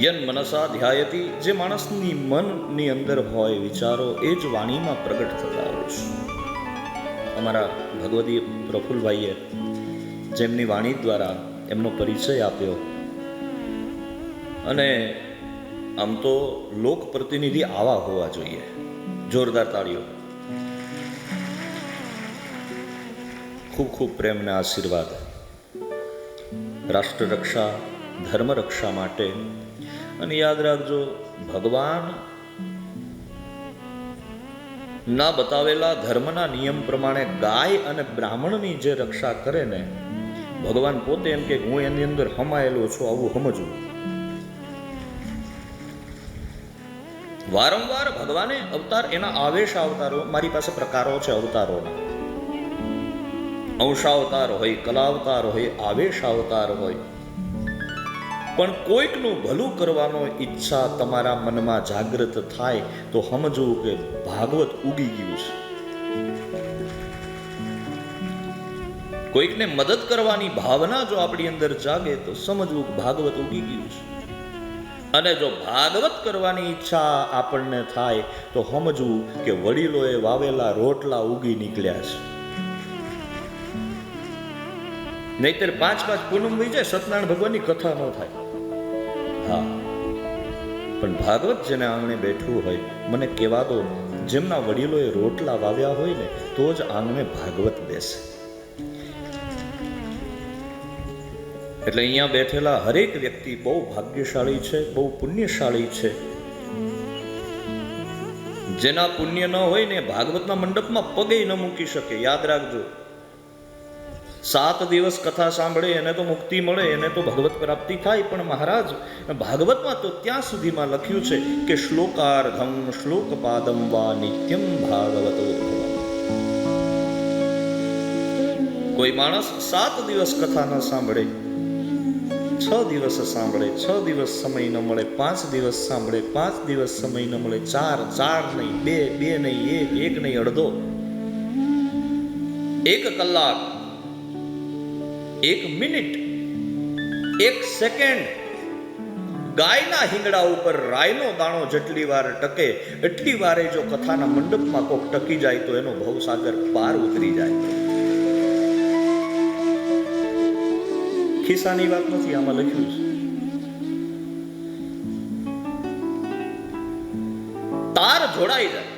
યન મનસા ધ્યાયતી, જે માણસની મનની અંદર હોય વિચારો એ જ વાણીમાં પ્રગટ થતા હોય છે. અમારા ભગવદી પ્રફુલભાઈએ જેમની વાણી દ્વારા એમનો પરિચય આપ્યો, અને આમ તો લોક પ્રતિનિધિ આવા હોવા જોઈએ. જોરદાર તાળીઓ. ખૂબ ખૂબ પ્રેમના આશીર્વાદ. રાષ્ટ્ર રક્ષા, ધર્મ રક્ષા માટે. અને યાદ રાખજો, ભગવાન ના બતાવેલા ધર્મના નિયમ પ્રમાણે ગાય અને બ્રાહ્મણની જે રક્ષા કરે ને, ભગવાન પોતે એમ કે હું એની અંદર હમાયેલો છું, આવું સમજવું. વારંવાર ભગવાને અવતાર, એના આવેશ અવતારો, મારી પાસે પ્રકારો છે અવતારોના. અંશાવતાર હોય, કલાવતાર હોય, આવેશ અવતાર હોય. પણ કોઈકનું ભલું કરવાનો ઈચ્છા તમારા મનમાં જાગૃત થાય તો સમજવું કે ભાગવત ઉગી ગયું છે. કોઈકને મદદ કરવાની ભાવના જો આપણી અંદર જાગે તો સમજવું કે ભાગવત ઉગી ગયું છે. અને જો ભાગવત કરવાની ઈચ્છા આપણને થાય તો સમજવું કે વડીલોએ વાવેલા રોટલા ઉગી નીકળ્યા છે. નહીતર 5 પૂનમ વહી જાય, સત્યનારાયણ ભગવાનની કથા ન થાય. હા, પણ ભાગવત જેને આંગણે બેઠું હોય, મને કહેવા દો, જેમના વડીલોએ રોટલા વાવ્યા હોય ને તો જ આંગણે ભાગવત બેસે. એટલે અહીંયા બેઠેલા હરેક વ્યક્તિ બહુ ભાગ્યશાળી છે, બહુ પુણ્યશાળી છે. જેના પુણ્ય ન હોય ને ભાગવતના મંડપમાં પગે ન મૂકી શકે. યાદ રાખજો, 7 દિવસ કથા સાંભળે એને તો મુક્તિ મળે, એને તો ભગવત પ્રાપ્તિ થાય. પણ મહારાજ, ભાગવતમાં તો ત્યાં સુધીમાં લખ્યું છે કે શ્લોકાર્ધમ શ્લોકપાદમ વા નિત્યમ ભાગવતો. કોઈ માણસ 7 દિવસ કથા ન સાંભળે, 6 દિવસ સાંભળે, 6 દિવસ સમય ન મળે, 5 દિવસ સાંભળે, 5 દિવસ સમય ન મળે, 4 નહીં, 2 નહીં, 1 નહીં, અડધો, 1 કલાક, 1 મિનિટ, 1 સેકન્ડ ગાયના હિંગડા ઉપર રાયનો દાણો જેટલી વાર ટકે એટલી વારે જો કથાના મંડપમાં કોક ટકી જાય તો એનો ભવસાગર પાર ઉતરી જાય. ખિસ્સાની વાત નથી, આમાં લખ્યું છે. તાર જોડાઈ જાય.